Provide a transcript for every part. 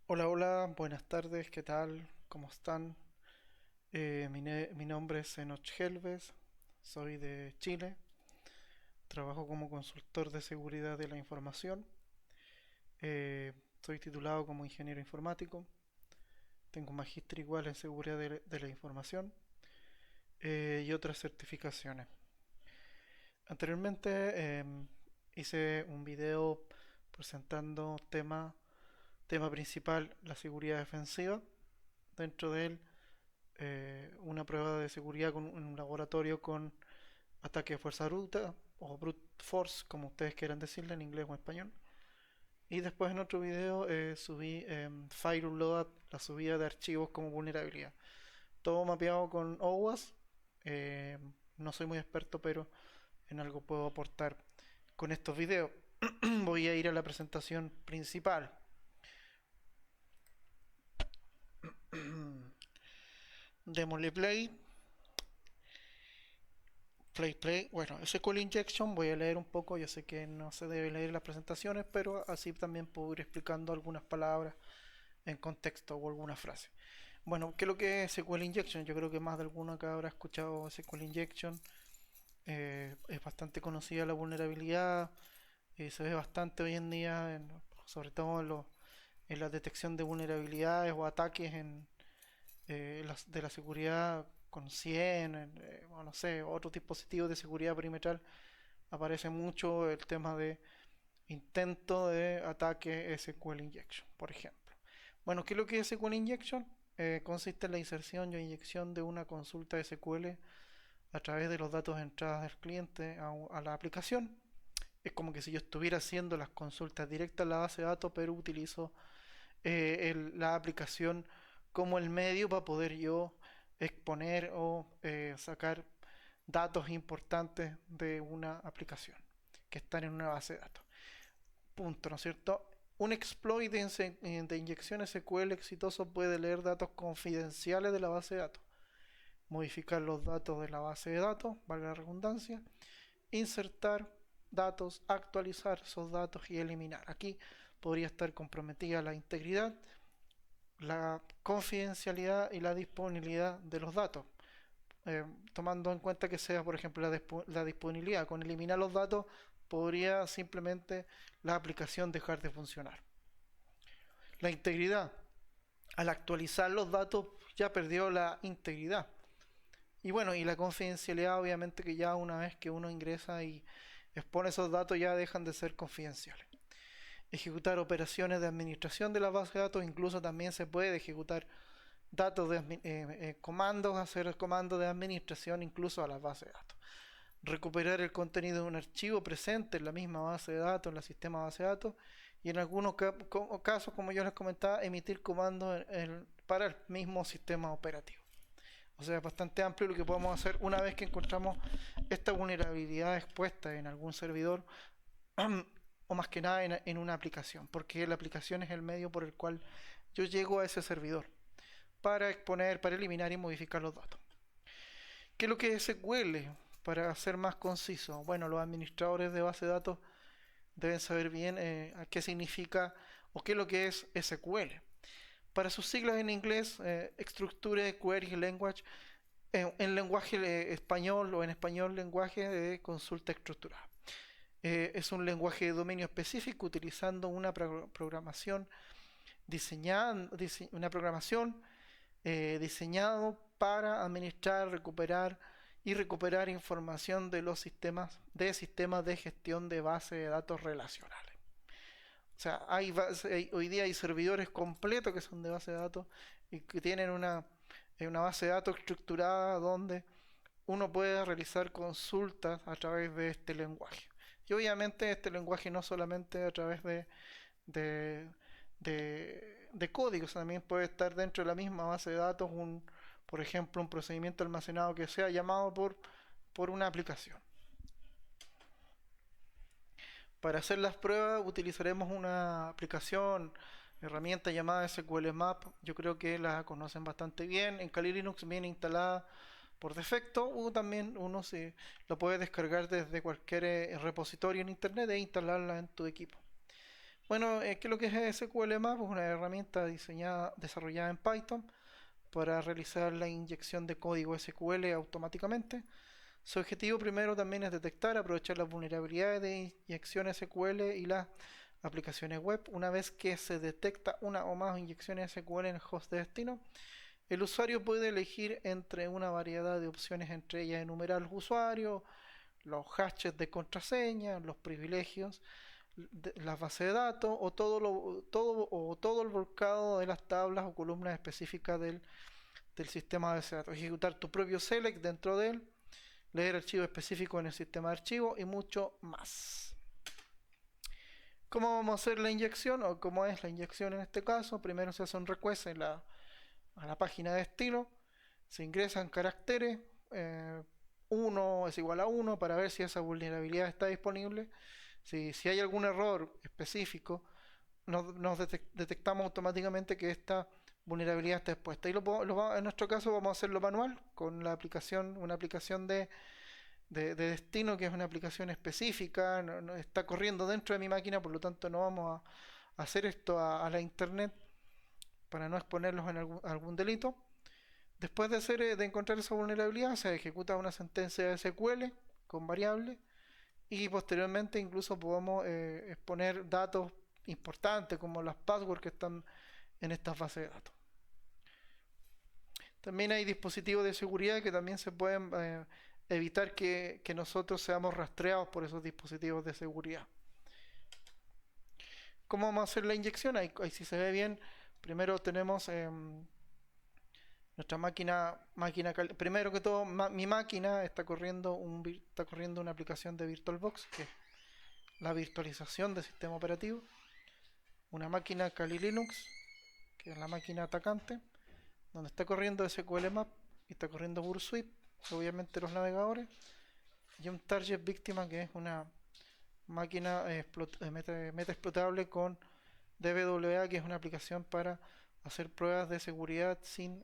Hola, hola, buenas tardes, ¿qué tal? ¿Cómo están? Mi nombre es Enoch Helves, soy de Chile, trabajo como consultor de seguridad de la información, soy titulado como ingeniero informático, tengo un magíster igual en seguridad de la información y otras certificaciones. Anteriormente hice un video presentando tema principal, la seguridad defensiva. Dentro de él una prueba de seguridad en un laboratorio con ataque de fuerza bruta o brute force, como ustedes quieran decirle en inglés o en español. Y después en otro video subí Fireload, la subida de archivos como vulnerabilidad. Todo mapeado con OWASP. Eh, no soy muy experto, pero en algo puedo aportar con estos videos. Voy a ir a la presentación principal. Démosle play. Play. Bueno, SQL Injection voy a leer un poco. Yo sé que no se debe leer las presentaciones, pero así también puedo ir explicando algunas palabras en contexto o alguna frase. Bueno, ¿qué es lo que es SQL Injection? Yo creo que más de alguno acá habrá escuchado SQL Injection. Es bastante conocida la vulnerabilidad. Se ve bastante hoy en día, sobre todo en la detección de vulnerabilidades o ataques de la seguridad con 100, o no sé, otros dispositivos de seguridad perimetral. Aparece mucho el tema de intento de ataque SQL Injection, por ejemplo. Bueno, ¿qué es lo que es SQL Injection? Consiste en la inserción y inyección de una consulta SQL a través de los datos de entrada del cliente a la aplicación. Es como que si yo estuviera haciendo las consultas directas a la base de datos, pero utilizo la aplicación como el medio para poder yo exponer o sacar datos importantes de una aplicación que están en una base de datos. Punto, ¿no es cierto? Un exploit de inyección SQL exitoso puede leer datos confidenciales de la base de datos, modificar los datos de la base de datos, valga la redundancia, insertar datos, actualizar esos datos y eliminar. Aquí podría estar comprometida la integridad, la confidencialidad y la disponibilidad de los datos. Tomando en cuenta que sea, por ejemplo, la disponibilidad. Con eliminar los datos podría simplemente la aplicación dejar de funcionar. La integridad. Al actualizar los datos ya perdió la integridad. Y bueno, y la confidencialidad obviamente que ya una vez que uno ingresa y expone esos datos ya dejan de ser confidenciales. Ejecutar operaciones de administración de la base de datos, incluso también se puede ejecutar datos de comandos, hacer comandos de administración incluso a las bases de datos. Recuperar el contenido de un archivo presente en la misma base de datos, en el sistema base de datos, y en algunos casos, como yo les comentaba, emitir comandos para el mismo sistema operativo. O sea, es bastante amplio lo que podemos hacer una vez que encontramos esta vulnerabilidad expuesta en algún servidor o más que nada en una aplicación, porque la aplicación es el medio por el cual yo llego a ese servidor para exponer, para eliminar y modificar los datos. ¿Qué es lo que es SQL? Para ser más conciso, bueno, los administradores de base de datos deben saber bien a qué significa o qué es lo que es SQL. Para sus siglas en inglés, Structured Query Language, en lenguaje español o en español lenguaje de consulta estructurada. Es un lenguaje de dominio específico utilizando una programación diseñada, una programación diseñado para administrar, recuperar y recuperar información de los sistemas de gestión de base de datos relacionales. O sea, hoy día hay servidores completos que son de base de datos y que tienen una base de datos estructurada donde uno puede realizar consultas a través de este lenguaje. Y obviamente este lenguaje no solamente a través de, de códigos, también puede estar dentro de la misma base de datos por ejemplo, un procedimiento almacenado que sea llamado por una aplicación. Para hacer las pruebas utilizaremos una aplicación, herramienta llamada SQL Map. Yo creo que la conocen bastante bien. En Kali Linux viene instalada por defecto o también uno se lo puede descargar desde cualquier repositorio en internet e instalarla en tu equipo. Bueno, ¿qué es lo que es SQL Map? Es una herramienta desarrollada en Python para realizar la inyección de código SQL automáticamente. Su objetivo primero también es detectar, aprovechar las vulnerabilidades de inyección SQL y las aplicaciones web. Una vez que se detecta una o más inyecciones SQL en el host de destino, el usuario puede elegir entre una variedad de opciones, entre ellas enumerar los usuarios, los hashes de contraseña, los privilegios, las bases de datos o todo el volcado de las tablas o columnas específicas del sistema de base de datos. Ejecutar tu propio select dentro de él, leer archivos específicos en el sistema de archivos y mucho más. ¿Cómo vamos a hacer la inyección o cómo es la inyección en este caso? Primero se hace un request a la página de estilo, se ingresan caracteres, 1 es igual a 1 para ver si esa vulnerabilidad está disponible. Si hay algún error específico, nos detectamos automáticamente que esta vulnerabilidad está expuesta. Y en nuestro caso vamos a hacerlo manual con la aplicación, una aplicación de destino que es una aplicación específica, no está corriendo dentro de mi máquina, por lo tanto no vamos a hacer esto a la internet para no exponerlos en algún delito. Después de encontrar esa vulnerabilidad, se ejecuta una sentencia de SQL con variable y posteriormente incluso podemos exponer datos importantes como las passwords que están en estas bases de datos. También hay dispositivos de seguridad que también se pueden evitar que nosotros seamos rastreados por esos dispositivos de seguridad. ¿Cómo vamos a hacer la inyección? Ahí si se ve bien, primero tenemos nuestra primero que todo, mi máquina está corriendo una aplicación de VirtualBox, que es la virtualización del sistema operativo. Una máquina Kali Linux, que es la máquina atacante, donde está corriendo SQL Map y está corriendo Burp obviamente los navegadores, y un target víctima que es una máquina meta explotable con DWA, que es una aplicación para hacer pruebas de seguridad sin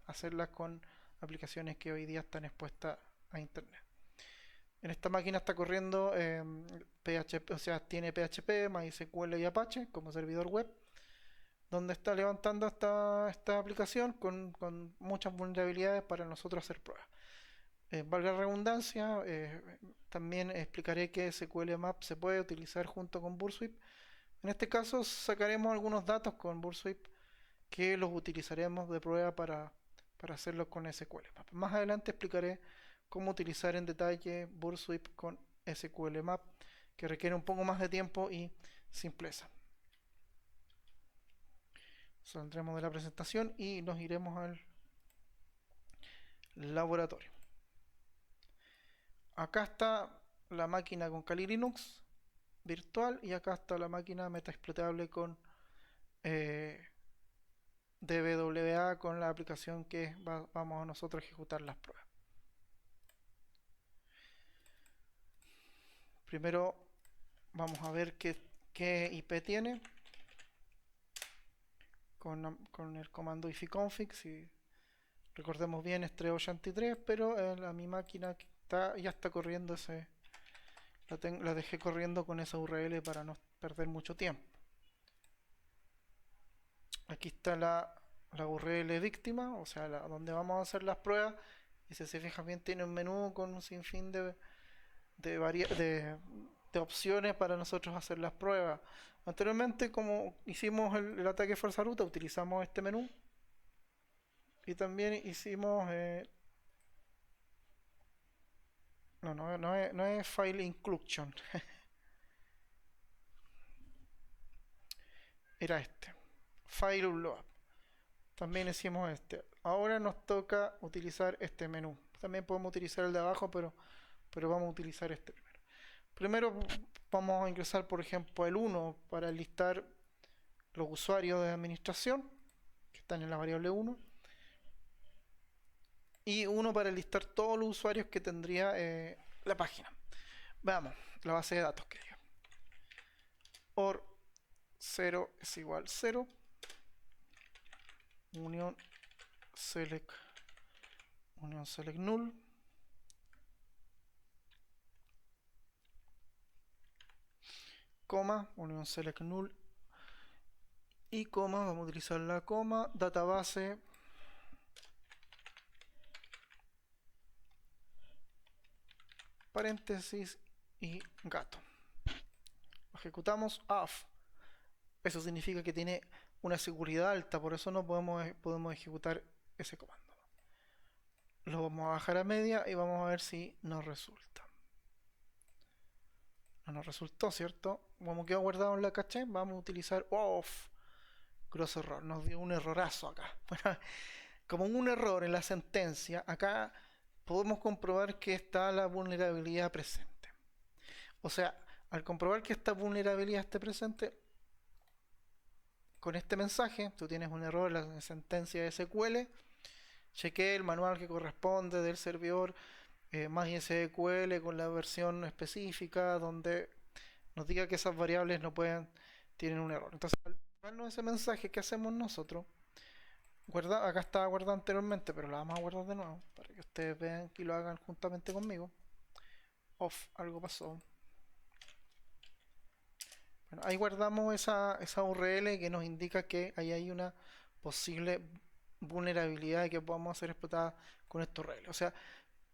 hacerlas con aplicaciones que hoy día están expuestas a internet. En esta máquina está corriendo PHP, o sea, tiene PHP, MySQL y Apache como servidor web, donde está levantando esta aplicación con muchas vulnerabilidades para nosotros hacer pruebas. Valga la redundancia, también explicaré que SQL Map se puede utilizar junto con Burswip. En este caso sacaremos algunos datos con Burswip que los utilizaremos de prueba para hacerlo con SQL Map. Más adelante explicaré cómo utilizar en detalle Burswip con SQL Map, que requiere un poco más de tiempo y simpleza. Saldremos de la presentación y nos iremos al laboratorio. Acá está la máquina con Kali Linux virtual y acá está la máquina meta explotable con DWA, con la aplicación que vamos a nosotros a ejecutar las pruebas. Primero vamos a ver qué IP tiene con el comando ifconfig. Si recordemos bien es 383, pero a mi máquina ya está corriendo la dejé corriendo con esa URL para no perder mucho tiempo. Aquí está la URL víctima, o sea, donde vamos a hacer las pruebas. Y si se fijan bien, tiene un menú con un sinfín de opciones para nosotros hacer las pruebas. Anteriormente, como hicimos el ataque fuerza ruta, utilizamos este menú. Y también hicimos... no es File Inclusion. Era este. File Unload. También hicimos este. Ahora nos toca utilizar este menú. También podemos utilizar el de abajo, pero vamos a utilizar este primero. Primero vamos a ingresar, por ejemplo, el 1 para listar los usuarios de administración, que están en la variable 1. Y 1 para listar todos los usuarios que tendría la página. Veamos, la base de datos que diga. OR 0 es igual 0. Unión select null. coma, unión select null y coma, vamos a utilizar la coma, database, paréntesis y gato. Ejecutamos off. Eso significa que tiene una seguridad alta, por eso no podemos ejecutar ese comando. Lo vamos a bajar a media y vamos a ver si nos resulta. No nos resultó, ¿cierto? Como quedó guardado en la caché, vamos a utilizar off. Grosso error, nos dio un errorazo acá. Bueno, como un error en la sentencia, acá podemos comprobar que está la vulnerabilidad presente. O sea, al comprobar que esta vulnerabilidad esté presente, con este mensaje, tú tienes un error en la sentencia SQL, chequeé el manual que corresponde del servidor más SQL con la versión específica donde nos diga que esas variables no pueden, tienen un error. Entonces, al darnos ese mensaje, ¿qué hacemos nosotros? Acá estaba guardado anteriormente, pero la vamos a guardar de nuevo para que ustedes vean y lo hagan juntamente conmigo. Off, algo pasó. Bueno, ahí guardamos esa URL que nos indica que ahí hay una posible vulnerabilidad que podamos hacer explotada con esta URL. O sea,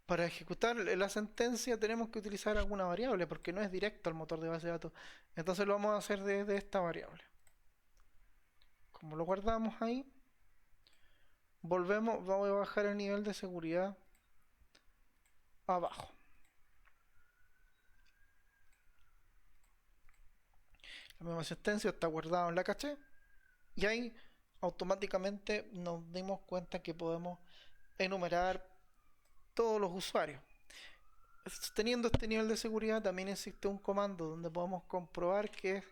para ejecutar la sentencia tenemos que utilizar alguna variable porque no es directo al motor de base de datos. Entonces lo vamos a hacer desde esta variable. Como lo guardamos ahí, volvemos, vamos a bajar el nivel de seguridad abajo. La misma sentencia está guardada en la caché y ahí automáticamente nos dimos cuenta que podemos enumerar todos los usuarios. Teniendo este nivel de seguridad también existe un comando donde podemos comprobar que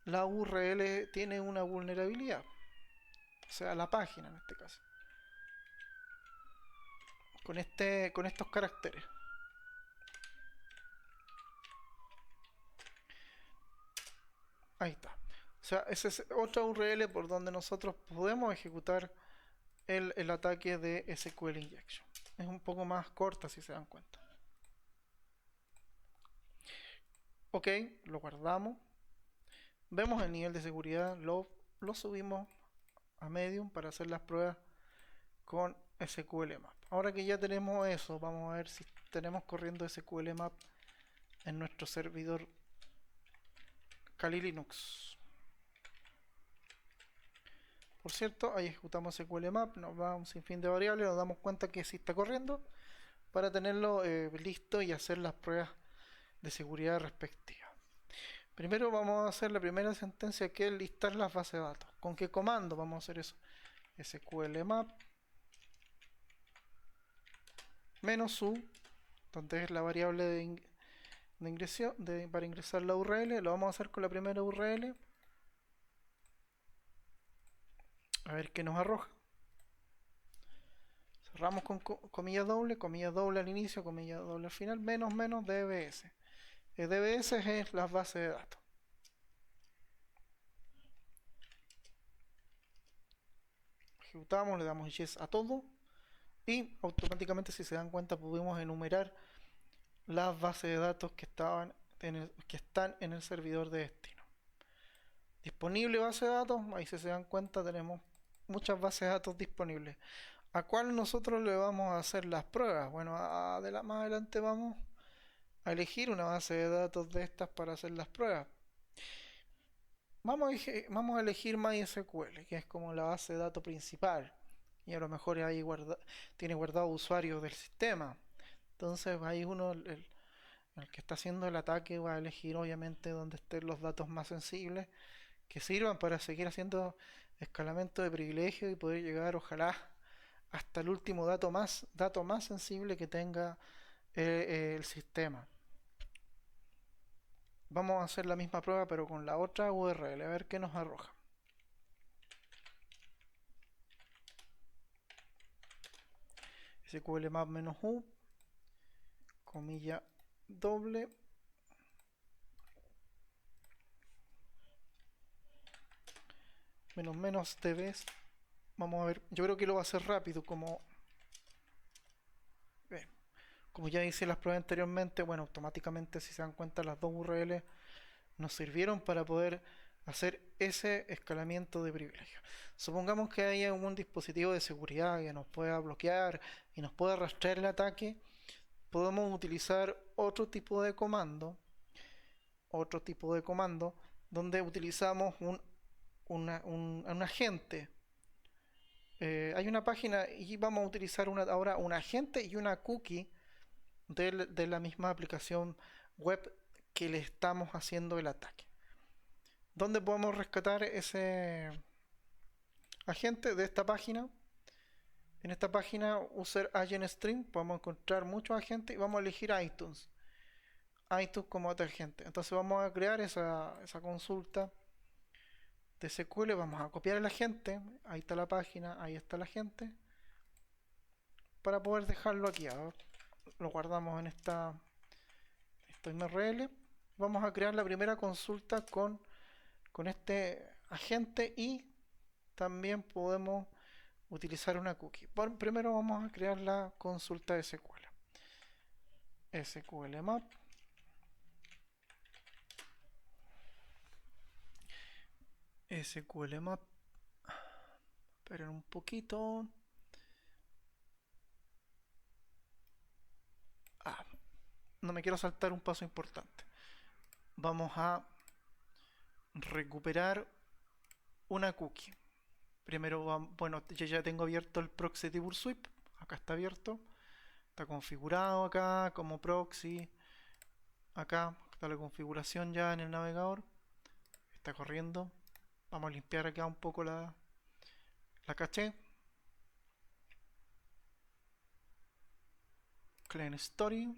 la URL tiene una vulnerabilidad, o sea la página en este caso, con estos caracteres. Ahí está. O sea, esa es otra URL por donde nosotros podemos ejecutar el ataque de SQL Injection. Es un poco más corta si se dan cuenta. Ok, lo guardamos. Vemos el nivel de seguridad, lo subimos a medium para hacer las pruebas con SQL Map. Ahora que ya tenemos eso, vamos a ver si tenemos corriendo SQL Map en nuestro servidor Kali Linux. Por cierto, ahí ejecutamos SQL Map, nos va a un sinfín de variables, nos damos cuenta que sí está corriendo para tenerlo listo y hacer las pruebas de seguridad respectivas. Primero vamos a hacer la primera sentencia, que es listar las bases de datos. ¿Con qué comando vamos a hacer eso? SQL Map -u, donde es la variable de ingreso, para ingresar la URL. Lo vamos a hacer con la primera URL. A ver qué nos arroja. Cerramos con comilla doble al inicio, comilla doble al final, menos DBS. DBS es las bases de datos. Ejecutamos, le damos yes a todo y automáticamente, si se dan cuenta, pudimos enumerar las bases de datos que están en el servidor de destino. Disponible base de datos, ahí si se dan cuenta tenemos muchas bases de datos disponibles. ¿A cuál nosotros le vamos a hacer las pruebas? Bueno, más adelante vamos a elegir una base de datos de estas para hacer las pruebas. Vamos a elegir MySQL, que es como la base de datos principal. Y a lo mejor ahí tiene guardado usuarios del sistema. Entonces ahí el que está haciendo el ataque va a elegir obviamente donde estén los datos más sensibles que sirvan para seguir haciendo escalamiento de privilegio y poder llegar ojalá hasta el último dato más sensible que tenga el sistema. Vamos a hacer la misma prueba pero con la otra URL, a ver qué nos arroja. SQL map -u, comilla doble, menos dbs. Vamos a ver, yo creo que lo va a hacer rápido, como ya hice las pruebas anteriormente. Bueno, automáticamente, si se dan cuenta, las dos URL nos sirvieron para poder hacer ese escalamiento de privilegios. Supongamos que haya un dispositivo de seguridad que nos pueda bloquear y nos pueda rastrear el ataque, podemos utilizar otro tipo de comando donde utilizamos un agente. Hay una página y vamos a utilizar ahora un agente y una cookie de la misma aplicación web que le estamos haciendo el ataque. ¿Dónde podemos rescatar ese agente? De esta página. En esta página User Agent String podemos encontrar muchos agentes y vamos a elegir iTunes. iTunes como otro agente. Entonces vamos a crear esa consulta de SQL. Vamos a copiar el agente. Ahí está la página, ahí está el agente. Para poder dejarlo aquí. Lo guardamos en esta MRL. Vamos a crear la primera consulta con este agente y también podemos utilizar una cookie. Primero vamos a crear la consulta de SQL. SQL map. SQL map. Esperen un poquito. No me quiero saltar un paso importante. Vamos a recuperar una cookie. Primero, bueno, yo ya tengo abierto el proxy TableSwitch. Acá está abierto. Está configurado acá como proxy. Acá está la configuración ya en el navegador. Está corriendo. Vamos a limpiar acá un poco la caché. Clean Story.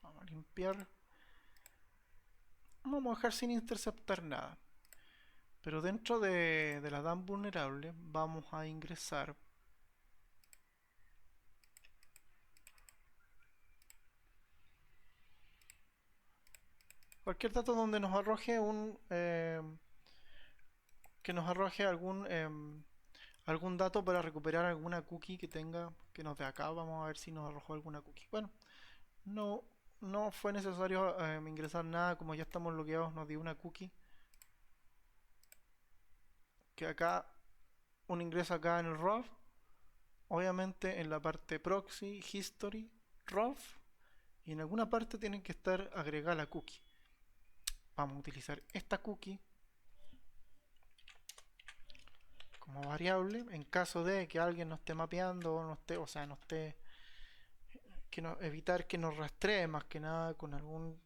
Vamos a limpiar. Vamos a dejar sin interceptar nada. Pero dentro de la DAM vulnerable vamos a ingresar cualquier dato donde nos arroje que nos arroje algún dato para recuperar alguna cookie que tenga, que nos dé acá. Vamos a ver si nos arrojó alguna cookie. Bueno, no, no fue necesario ingresar nada, como ya estamos logueados nos dio una cookie. Que acá, un ingreso acá en el ROV, obviamente en la parte proxy, history, ROV, y en alguna parte tienen que estar agregada la cookie. Vamos a utilizar esta cookie como variable en caso de que alguien no esté mapeando o no esté, o sea, no esté, evitar que nos rastree más que nada con algún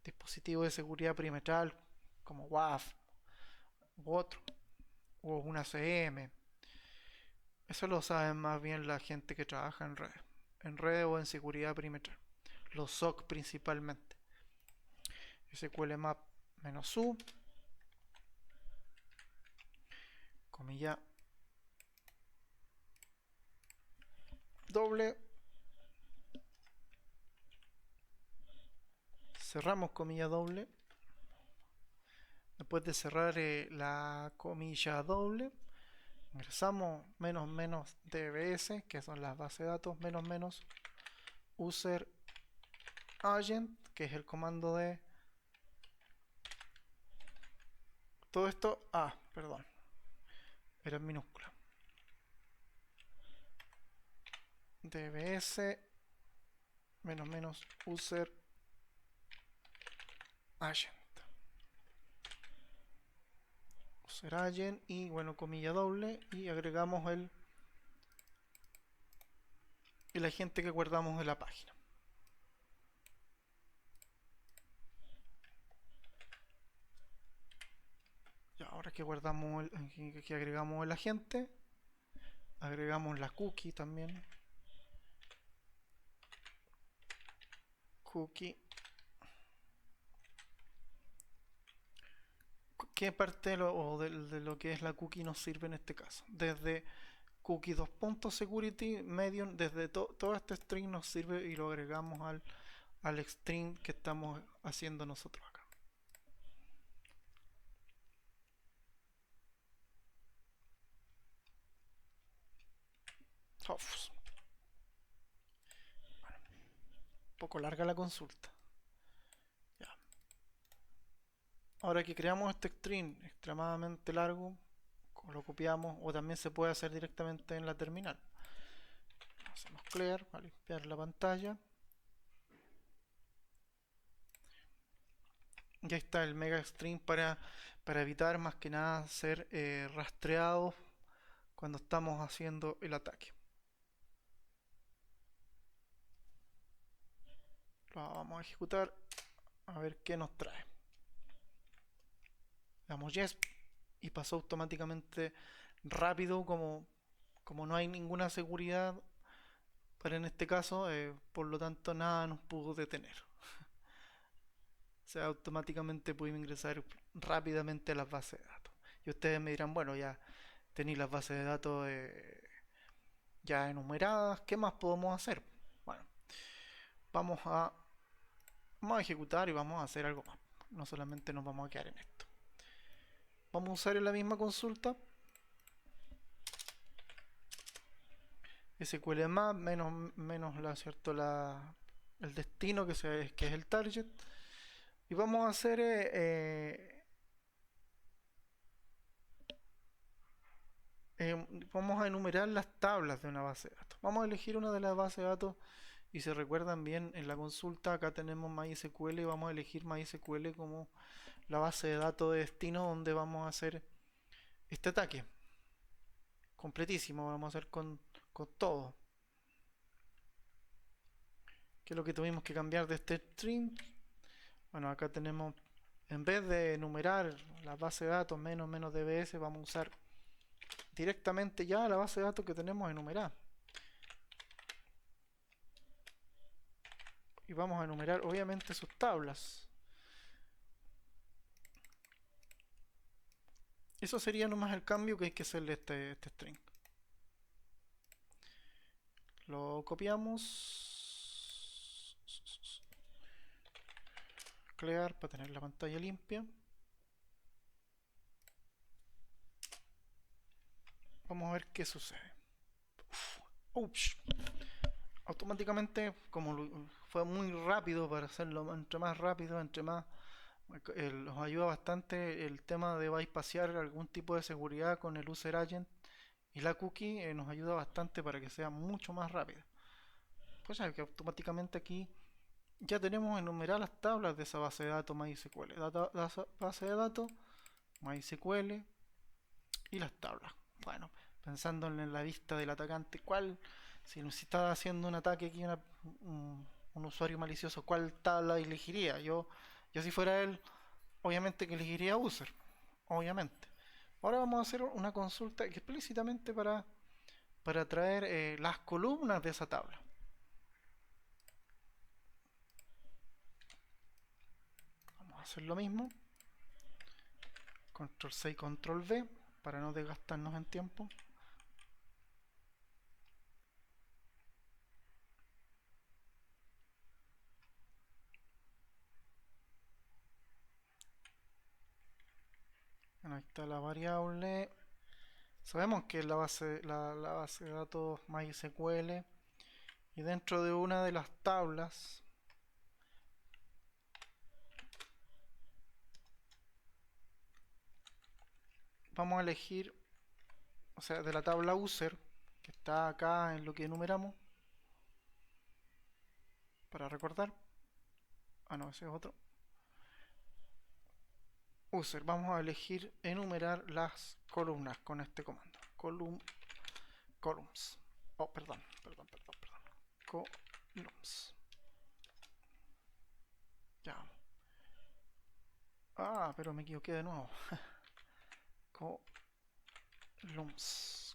dispositivo de seguridad perimetral como WAF u otro, o una CM. Eso lo saben más bien la gente que trabaja en redes o en seguridad perimetral, los SOC principalmente. SQL map -u, comilla doble, cerramos comilla doble. Después de cerrar la comilla doble, ingresamos menos DBS, que son las bases de datos, menos user agent, que es el comando de todo esto. Perdón, era en minúscula. DBS user agent. User agent y bueno, comilla doble, y agregamos el agente que guardamos en la página. Ya, ahora que guardamos que agregamos el agente, agregamos la cookie también. Cookie. ¿Qué parte de lo que es la cookie nos sirve en este caso? Desde cookie 2.security medium, desde todo este string nos sirve y lo agregamos al string que estamos haciendo nosotros acá. Bueno, un poco larga la consulta. Ya. Ahora que creamos este string extremadamente largo, lo copiamos o también se puede hacer directamente en la terminal. Hacemos clear para limpiar la pantalla. Ya está el mega string para evitar más que nada ser rastreados cuando estamos haciendo el ataque. Lo vamos a ejecutar a ver qué nos trae. Damos yes y pasó automáticamente rápido, como no hay ninguna seguridad para en este caso, por lo tanto nada nos pudo detener. O sea, automáticamente pudimos ingresar rápidamente a las bases de datos. Y ustedes me dirán, bueno, ya tenéis las bases de datos ya enumeradas, ¿qué más podemos hacer? Bueno, vamos a, vamos a ejecutar y vamos a hacer algo más. No solamente nos vamos a quedar en esto. Vamos a usar en la misma consulta SQL más menos ¿cierto? El destino que es el target. Y vamos a hacer vamos a enumerar las tablas de una base de datos. Vamos a elegir una de las bases de datos y se recuerdan bien en la consulta acá tenemos MySQL y vamos a elegir MySQL como la base de datos de destino donde vamos a hacer este ataque completísimo, vamos a hacer con todo. ¿Qué es lo que tuvimos que cambiar de este string? Bueno, acá tenemos, en vez de enumerar la base de datos menos dbs, vamos a usar directamente ya la base de datos que tenemos enumerada. Y vamos a enumerar obviamente sus tablas. Eso sería nomás el cambio que hay que hacerle a este string. Lo copiamos. Clear para tener la pantalla limpia. Vamos a ver qué sucede. Ups. Automáticamente, como fue muy rápido para hacerlo, entre más rápido, entre más nos ayuda bastante el tema de bypassear algún tipo de seguridad con el user agent y la cookie nos ayuda bastante para que sea mucho más rápido. Pues ya que automáticamente aquí ya tenemos enumeradas las tablas de esa base de datos MySQL. Base de datos MySQL y las tablas. Bueno, pensando en la vista del atacante, si está haciendo un ataque aquí un usuario malicioso, ¿cuál tabla elegiría? Yo si fuera él, obviamente que elegiría user, obviamente. Ahora vamos a hacer una consulta explícitamente para traer las columnas de esa tabla. Vamos a hacer lo mismo. Control C y Control V para no desgastarnos en tiempo. Bueno, ahí está la variable. Sabemos que es la base de datos MySQL y dentro de una de las tablas vamos a elegir, o sea, de la tabla user que está acá en lo que enumeramos para recordar. Ah, no, ese es otro. User, vamos a elegir enumerar las columnas con este comando. Columns. Oh, perdón. Columns. Ya. Ah, pero me equivoqué de nuevo.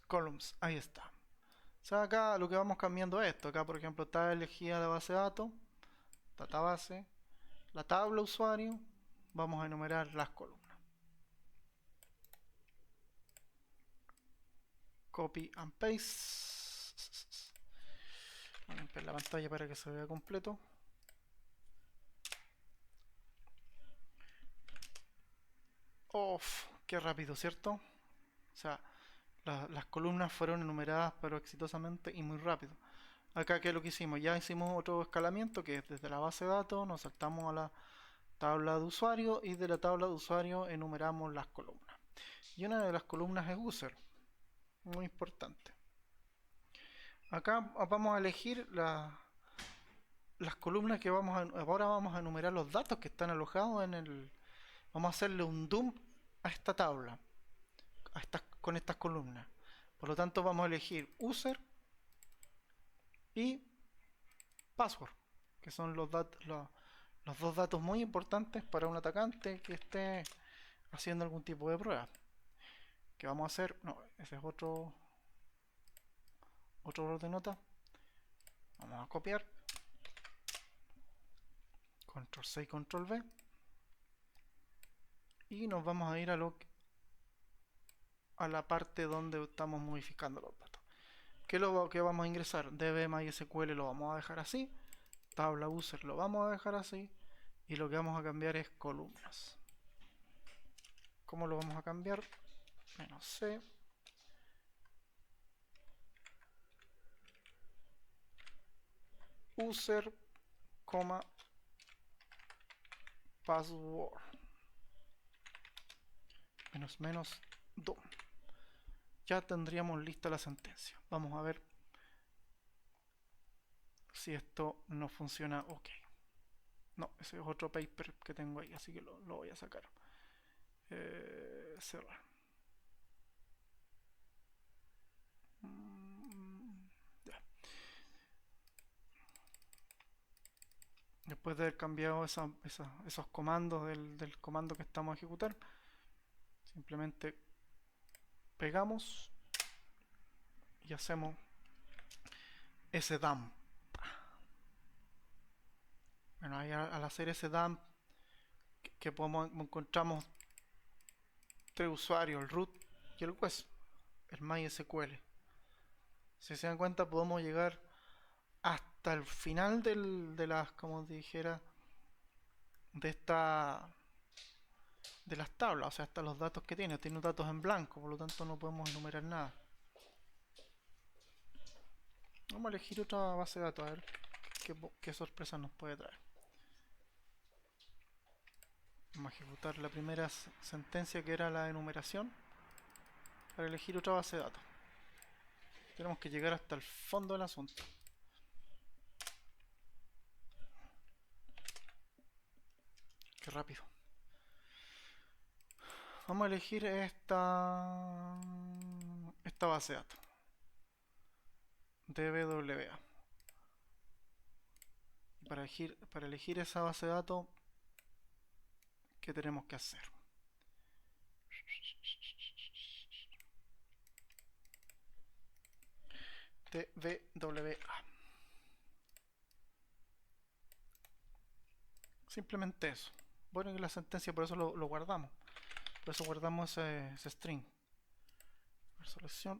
Columns. Ahí está. O sea, acá lo que vamos cambiando es esto. Acá, por ejemplo, está elegida la base de datos, database, la tabla usuario. Vamos a enumerar las columnas. Copy and paste. Voy a limpiar la pantalla para que se vea completo. Qué rápido, ¿cierto? O sea, las columnas fueron enumeradas pero exitosamente y muy rápido. Acá, ¿qué es lo que hicimos? Ya hicimos otro escalamiento que es desde la base de datos, nos saltamos tabla de usuario, y de la tabla de usuario enumeramos las columnas. Y una de las columnas es user, muy importante. Acá vamos a elegir las columnas que ahora vamos a enumerar los datos que están alojados en el. Vamos a hacerle un dump a esta tabla, con estas columnas. Por lo tanto, vamos a elegir user y password, que son los dos datos muy importantes para un atacante que esté haciendo algún tipo de prueba. Que vamos a hacer, no, ese es otro error de nota. Vamos a copiar, control C y control V, y nos vamos a ir a la parte donde estamos modificando los datos. ¿Qué es lo que vamos a ingresar? DB MySQL lo vamos a dejar así, tabla user lo vamos a dejar así, y lo que vamos a cambiar es columnas. ¿Cómo lo vamos a cambiar? Menos C, user, password, menos DOM. Ya tendríamos lista la sentencia. Vamos a ver si esto no funciona. Ok. No, ese es otro paper que tengo ahí, así que lo voy a sacar. Cerrar. Ya. Después de haber cambiado esos comandos del comando que estamos a ejecutar, simplemente pegamos y hacemos ese dump. Bueno, ahí al hacer ese dump, que encontramos tres usuarios, el root y el web, el MySQL. Si se dan cuenta, podemos llegar hasta el final de las, como dijera, de esta de las tablas, o sea, hasta los datos que tiene datos en blanco, por lo tanto no podemos enumerar nada. Vamos a elegir otra base de datos, a ver qué sorpresa nos puede traer. Vamos a ejecutar la primera sentencia, que era la enumeración, para elegir otra base de datos. Tenemos que llegar hasta el fondo del asunto. Qué rápido. Vamos a elegir esta base de datos, DBWA. Y para elegir esa base de datos, ¿qué tenemos que hacer? DBWA. Simplemente eso. Bueno, que la sentencia, por eso lo guardamos. Por eso guardamos ese string. Selección.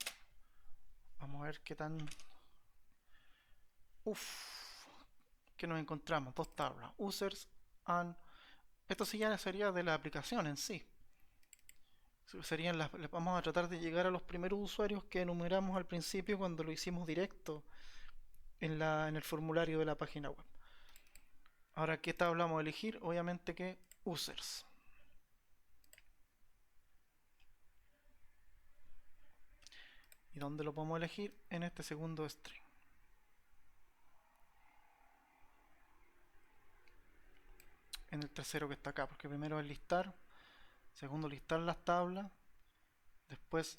Vamos a ver qué tan. Que nos encontramos. Dos tablas. Users and. Esto sí ya sería de la aplicación en sí. Vamos a tratar de llegar a los primeros usuarios que enumeramos al principio cuando lo hicimos directo en el formulario de la página web. Ahora, ¿qué tabla vamos a elegir? Obviamente que users. ¿Y dónde lo podemos elegir? En este segundo string. En el tercero que está acá, porque primero es listar, segundo listar las tablas, después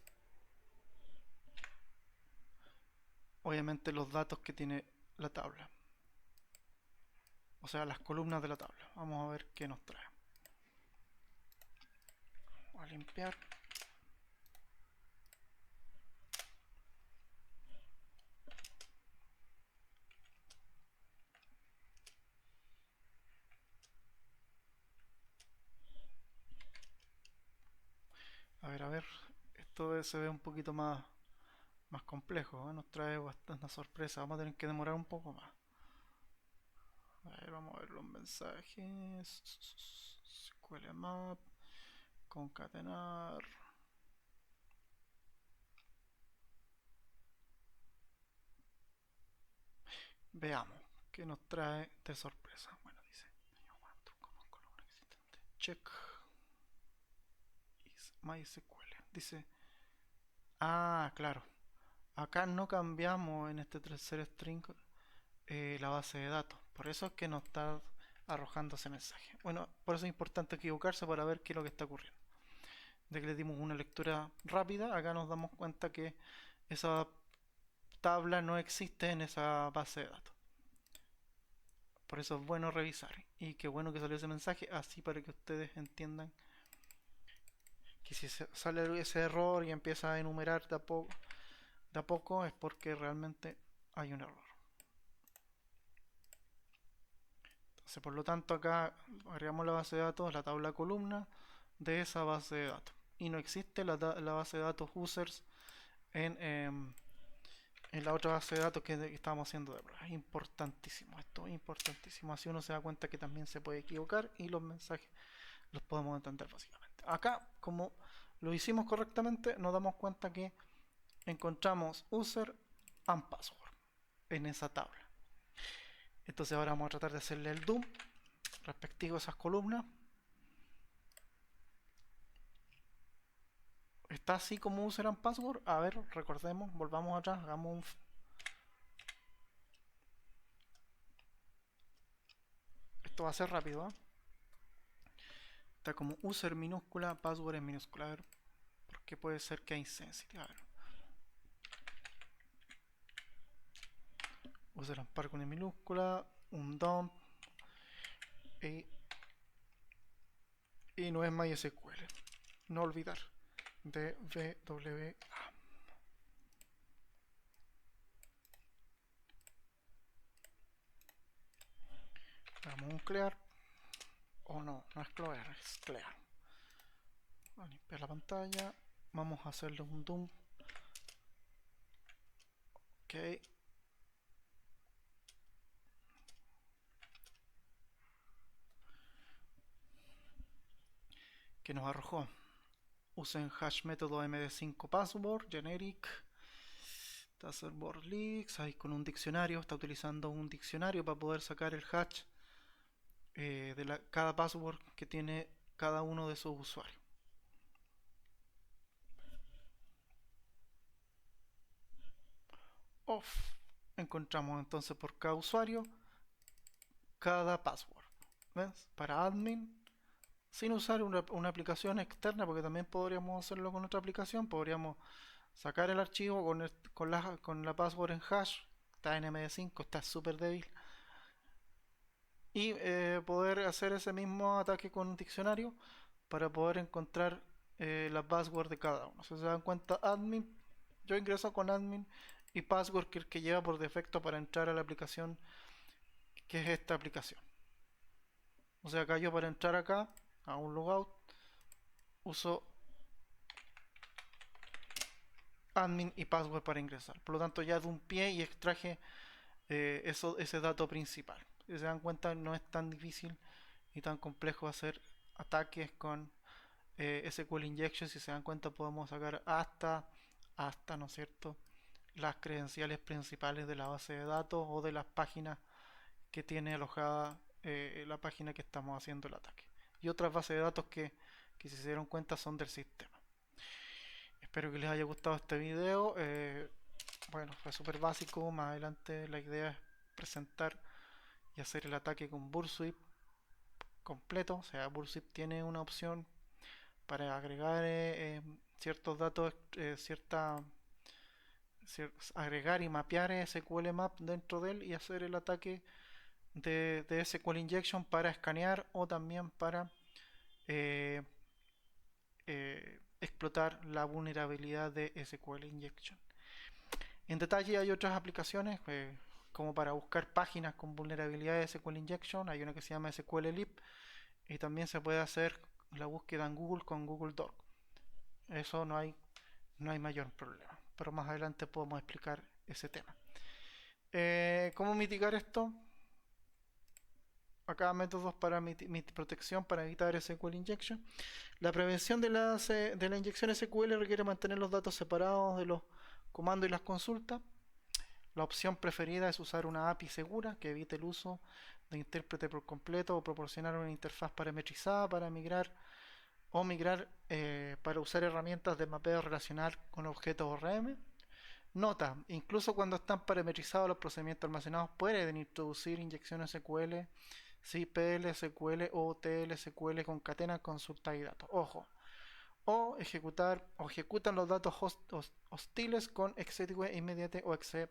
obviamente los datos que tiene la tabla, o sea, las columnas de la tabla. Vamos a ver qué nos trae. Vamos a limpiar. A ver, esto se ve un poquito más complejo, ¿eh? Nos trae bastante sorpresa, vamos a tener que demorar un poco más. A ver, vamos a ver los mensajes. SQL map, concatenar. Veamos qué nos trae de sorpresa. Bueno, dice check is MySQL. Dice, ah, claro, acá no cambiamos en este tercer string la base de datos. Por eso es que nos está arrojando ese mensaje. Bueno, por eso es importante equivocarse para ver qué es lo que está ocurriendo. De que le dimos una lectura rápida, acá nos damos cuenta que esa tabla no existe en esa base de datos. Por eso es bueno revisar. Y qué bueno que salió ese mensaje, así para que ustedes entiendan que si sale ese error y empieza a enumerar de a poco es porque realmente hay un error. Entonces, por lo tanto, acá agregamos la base de datos, la tabla columna de esa base de datos. Y no existe la base de datos users en la otra base de datos que estábamos haciendo de prueba. Es importantísimo, esto es importantísimo. Así uno se da cuenta que también se puede equivocar y los mensajes los podemos entender básicamente. Acá, como lo hicimos correctamente, nos damos cuenta que encontramos user and password en esa tabla. Entonces ahora vamos a tratar de hacerle el doom respectivo a esas columnas. Está así como user and password. A ver, recordemos, volvamos atrás, hagamos un... Esto va a ser rápido, ¿eh? Está como user minúscula, password en minúscula. A ver, porque puede ser que hay insensitive. A ver. User and password en minúscula, un dump y no es MySQL. No olvidar. DWA. Hagamos un clear. O no, no es clear, es clear. Voy a limpiar la pantalla. Vamos a hacerle un dump. Ok. Que nos arrojó. Usen hash método md5 password generic taserboard leaks ahí con un diccionario, está utilizando un diccionario para poder sacar el hash de cada password que tiene cada uno de sus usuarios. Off, encontramos entonces por cada usuario cada password. ¿Ves? Para admin, sin usar una aplicación externa, porque también podríamos hacerlo con otra aplicación, podríamos sacar el archivo con la password en hash, está en MD5, está súper débil, y poder hacer ese mismo ataque con un diccionario para poder encontrar la password de cada uno. Si se dan cuenta, admin, yo ingreso con admin y password que es el que lleva por defecto para entrar a la aplicación, que es esta aplicación. O sea, acá yo para entrar acá a un logout uso admin y password para ingresar. Por lo tanto, ya de un pie y extraje ese dato principal. Si se dan cuenta, no es tan difícil y tan complejo hacer ataques con SQL Injection. Si se dan cuenta, podemos sacar hasta, ¿no es cierto?, las credenciales principales de la base de datos o de las páginas que tiene alojada la página que estamos haciendo el ataque. Y otras bases de datos que si se dieron cuenta son del sistema. Espero que les haya gustado este video. Bueno, fue súper básico. Más adelante la idea es presentar y hacer el ataque con Burswip completo. O sea, Burswip tiene una opción para agregar ciertos datos, agregar y mapear SQL Map dentro de él y hacer el ataque de SQL Injection para escanear o también para eh, explotar la vulnerabilidad de SQL Injection. En detalle hay otras aplicaciones como para buscar páginas con vulnerabilidades de SQL Injection. Hay una que se llama SQL Leap y también se puede hacer la búsqueda en Google con Google Doc. Eso no hay mayor problema, pero más adelante podemos explicar ese tema. ¿Cómo mitigar esto? Acá métodos para protección para evitar SQL Injection. La prevención de la inyección SQL requiere mantener los datos separados de los comandos y las consultas. La opción preferida es usar una API segura que evite el uso de intérprete por completo o proporcionar una interfaz parametrizada para migrar o migrar para usar herramientas de mapeo relacional con objetos ORM. Nota, incluso cuando están parametrizados los procedimientos almacenados pueden introducir inyecciones SQL, si PL-SQL o TL-SQL concatenan consulta y datos. Ojo, o ejecutan los datos hostiles con execute immediate o exe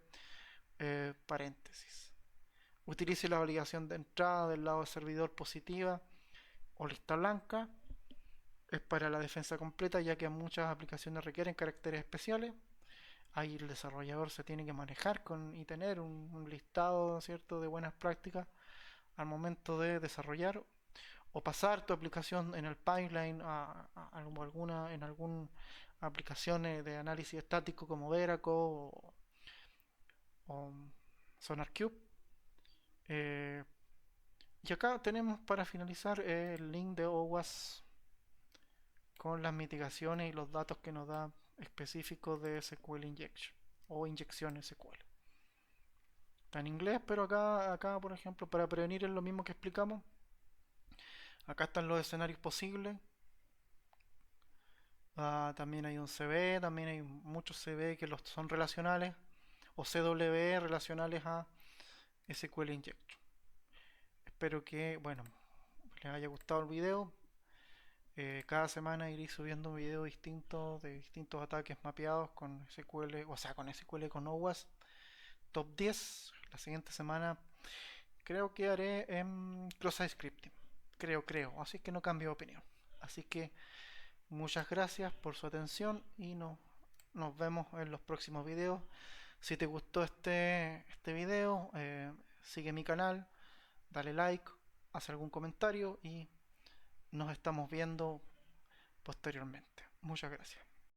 paréntesis. Utilice la validación de entrada del lado del servidor positiva o lista blanca. Es para la defensa completa, ya que muchas aplicaciones requieren caracteres especiales. Ahí el desarrollador se tiene que manejar y tener un listado, ¿cierto?, de buenas prácticas al momento de desarrollar o pasar tu aplicación en el pipeline en alguna aplicación de análisis estático como Veraco o SonarCube. Eh, y acá tenemos para finalizar el link de OWASP con las mitigaciones y los datos que nos da específicos de SQL Injection o inyección SQL. Está en inglés, pero acá por ejemplo, para prevenir es lo mismo que explicamos. Acá están los escenarios posibles. También hay un CB, también hay muchos CB que son relacionales o CW relacionales a SQL Injection. Espero que, bueno, les haya gustado el video. Cada semana iré subiendo un video distinto de distintos ataques mapeados con SQL, o sea, con SQL con OWASP. Top 10. La siguiente semana creo que haré en cross-site scripting. Creo. Así que no cambio de opinión. Así que muchas gracias por su atención y nos vemos en los próximos videos. Si te gustó este video, sigue mi canal, dale like, haz algún comentario y nos estamos viendo posteriormente. Muchas gracias.